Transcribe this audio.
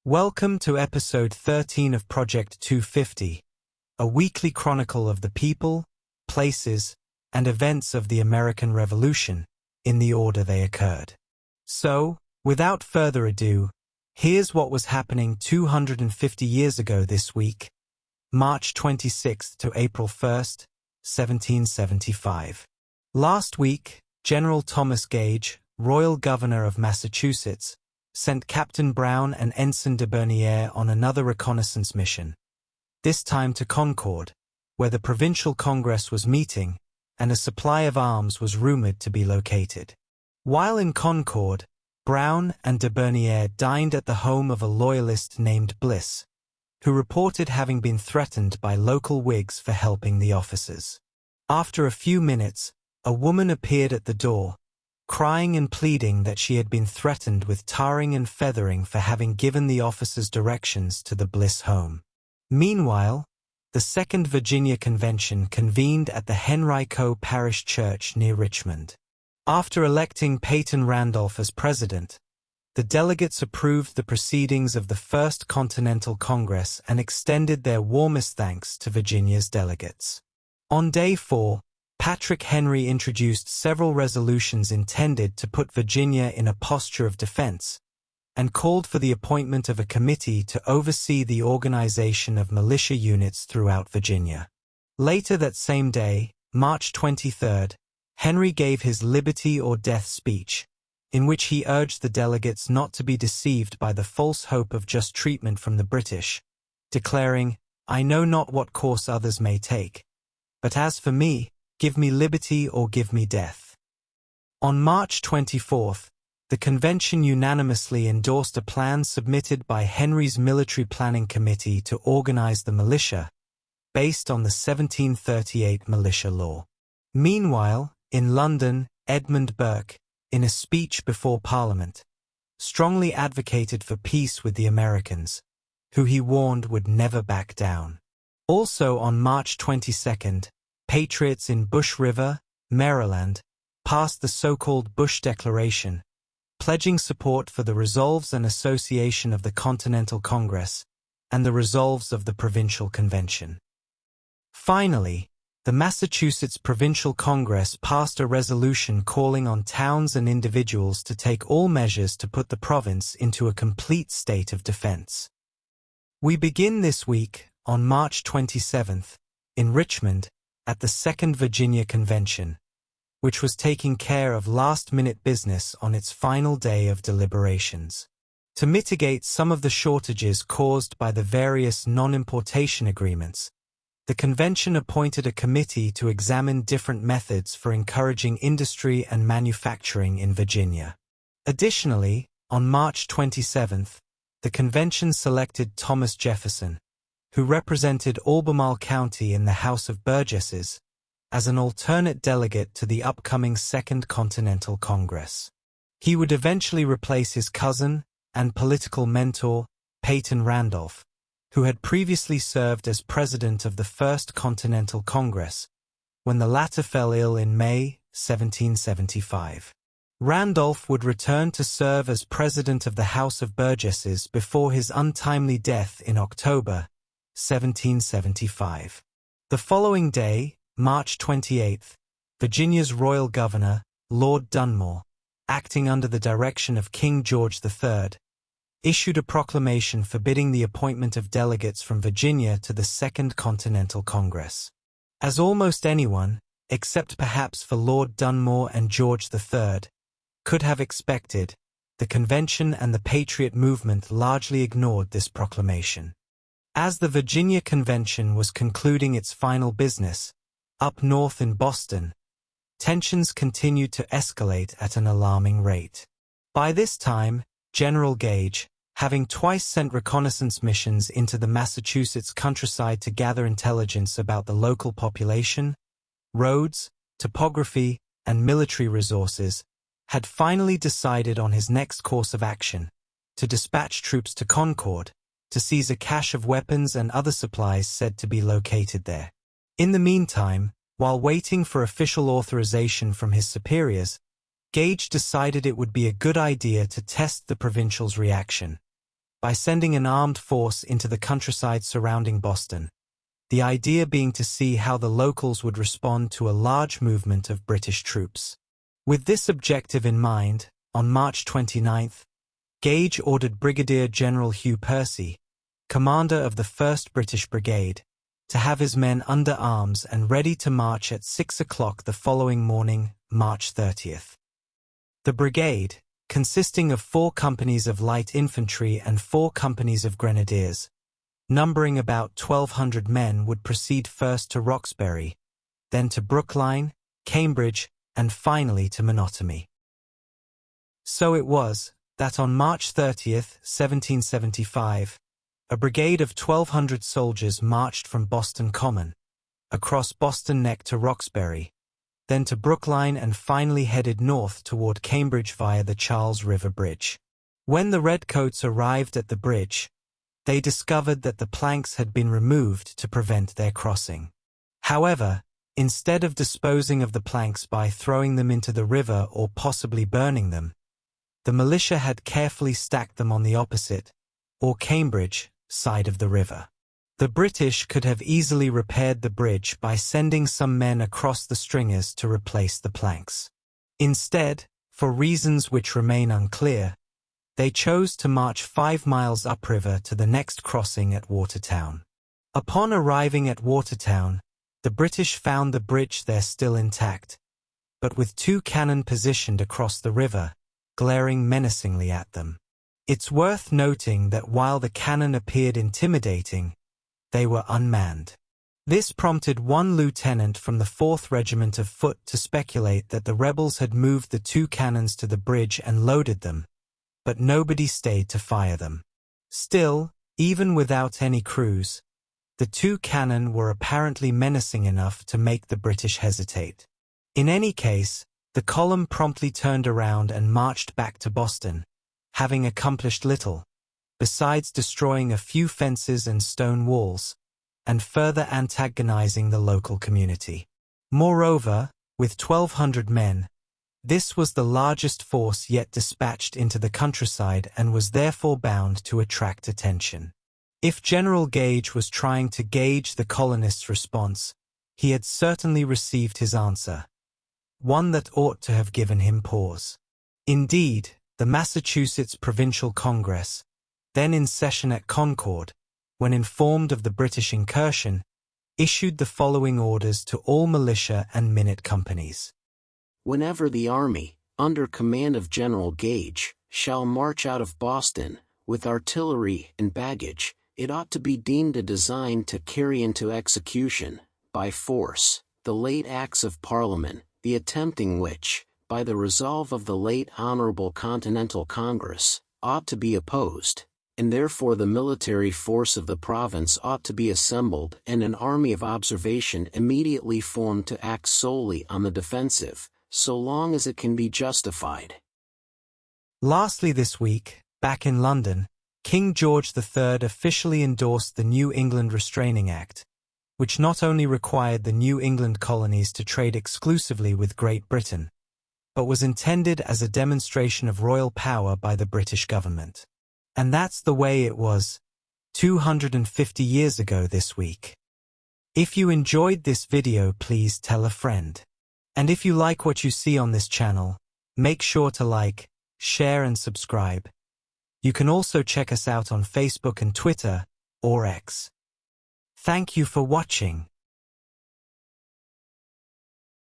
Welcome to episode 13 of Project 250, a weekly chronicle of the people, places, and events of the American Revolution, in the order they occurred. So, without further ado, here's what was happening 250 years ago this week, March 26th to April 1st, 1775. Last week, General Thomas Gage, Royal Governor of Massachusetts, sent Captain Brown and Ensign de Bernier on another reconnaissance mission, this time to Concord, where the Provincial Congress was meeting, and a supply of arms was rumored to be located. While in Concord, Brown and de Bernier dined at the home of a loyalist named Bliss, who reported having been threatened by local Whigs for helping the officers. After a few minutes, a woman appeared at the door, crying and pleading that she had been threatened with tarring and feathering for having given the officers directions to the Bliss home. Meanwhile, the 2nd Virginia Convention convened at the Henrico Parish Church near Richmond. After electing Peyton Randolph as president, the delegates approved the proceedings of the First Continental Congress and extended their warmest thanks to Virginia's delegates. On day 4, Patrick Henry introduced several resolutions intended to put Virginia in a posture of defense, and called for the appointment of a committee to oversee the organization of militia units throughout Virginia. Later that same day, March 23rd, Henry gave his Liberty or Death speech, in which he urged the delegates not to be deceived by the false hope of just treatment from the British, declaring, "I know not what course others may take, but as for me, give me liberty or give me death." On March 24th, the convention unanimously endorsed a plan submitted by Henry's Military Planning Committee to organize the militia, based on the 1738 militia law. Meanwhile, in London, Edmund Burke, in a speech before Parliament, strongly advocated for peace with the Americans, who he warned would never back down. Also on March 22nd, patriots in Bush River, Maryland, passed the so-called Bush Declaration, pledging support for the resolves and association of the Continental Congress and the resolves of the Provincial Convention. Finally, the Massachusetts Provincial Congress passed a resolution calling on towns and individuals to take all measures to put the province into a complete state of defense. We begin this week, on March 27th, in Richmond, at the 2nd Virginia Convention, which was taking care of last-minute business on its final day of deliberations. To mitigate some of the shortages caused by the various non-importation agreements, the convention appointed a committee to examine different methods for encouraging industry and manufacturing in Virginia. Additionally, on March 27th, the convention selected Thomas Jefferson, who represented Albemarle County in the House of Burgesses, as an alternate delegate to the upcoming Second Continental Congress. He would eventually replace his cousin and political mentor, Peyton Randolph, who had previously served as president of the First Continental Congress, when the latter fell ill in May 1775. Randolph would return to serve as president of the House of Burgesses before his untimely death in October 1775. The following day, March 28th, Virginia's royal governor, Lord Dunmore, acting under the direction of King George III, issued a proclamation forbidding the appointment of delegates from Virginia to the Second Continental Congress. As almost anyone, except perhaps for Lord Dunmore and George III, could have expected, the convention and the Patriot movement largely ignored this proclamation. As the Virginia Convention was concluding its final business, up north in Boston, tensions continued to escalate at an alarming rate. By this time, General Gage, having twice sent reconnaissance missions into the Massachusetts countryside to gather intelligence about the local population, roads, topography, and military resources, had finally decided on his next course of action, to dispatch troops to Concord, to seize a cache of weapons and other supplies said to be located there. In the meantime, while waiting for official authorization from his superiors, Gage decided it would be a good idea to test the Provincial's reaction, by sending an armed force into the countryside surrounding Boston, the idea being to see how the locals would respond to a large movement of British troops. With this objective in mind, on March 29, Gage ordered Brigadier General Hugh Percy, commander of the 1st British Brigade, to have his men under arms and ready to march at 6 o'clock the following morning, March 30th. The brigade, consisting of 4 companies of light infantry and 4 companies of grenadiers, numbering about 1,200 men, would proceed first to Roxbury, then to Brookline, Cambridge, and finally to Menotomy. So it was that on March 30th, 1775, a brigade of 1,200 soldiers marched from Boston Common, across Boston Neck to Roxbury, then to Brookline, and finally headed north toward Cambridge via the Charles River Bridge. When the Redcoats arrived at the bridge, they discovered that the planks had been removed to prevent their crossing. However, instead of disposing of the planks by throwing them into the river or possibly burning them, the militia had carefully stacked them on the opposite, or Cambridge, side of the river. The British could have easily repaired the bridge by sending some men across the stringers to replace the planks. Instead, for reasons which remain unclear, they chose to march 5 miles upriver to the next crossing at Watertown. Upon arriving at Watertown, the British found the bridge there still intact, but with 2 cannon positioned across the river, glaring menacingly at them. It's worth noting that while the cannon appeared intimidating, they were unmanned. This prompted one lieutenant from the 4th Regiment of Foot to speculate that the rebels had moved the 2 cannons to the bridge and loaded them, but nobody stayed to fire them. Still, even without any crews, the 2 cannon were apparently menacing enough to make the British hesitate. In any case, the column promptly turned around and marched back to Boston, having accomplished little, besides destroying a few fences and stone walls, and further antagonizing the local community. Moreover, with 1,200 men, this was the largest force yet dispatched into the countryside and was therefore bound to attract attention. If General Gage was trying to gauge the colonists' response, he had certainly received his answer, one that ought to have given him pause. Indeed, the Massachusetts Provincial Congress, then in session at Concord, when informed of the British incursion, issued the following orders to all militia and minute companies. Whenever the army, under command of General Gage, shall march out of Boston, with artillery and baggage, it ought to be deemed a design to carry into execution, by force, the late Acts of Parliament, the attempting which, by the resolve of the late Honorable Continental Congress, ought to be opposed, and therefore the military force of the province ought to be assembled and an army of observation immediately formed to act solely on the defensive, so long as it can be justified. Lastly this week, back in London, King George III officially endorsed the New England Restraining Act, which not only required the New England colonies to trade exclusively with Great Britain, but was intended as a demonstration of royal power by the British government. And that's the way it was 250 years ago this week. If you enjoyed this video, please tell a friend. And if you like what you see on this channel, make sure to like, share and subscribe. You can also check us out on Facebook and Twitter, or X. Thank you for watching.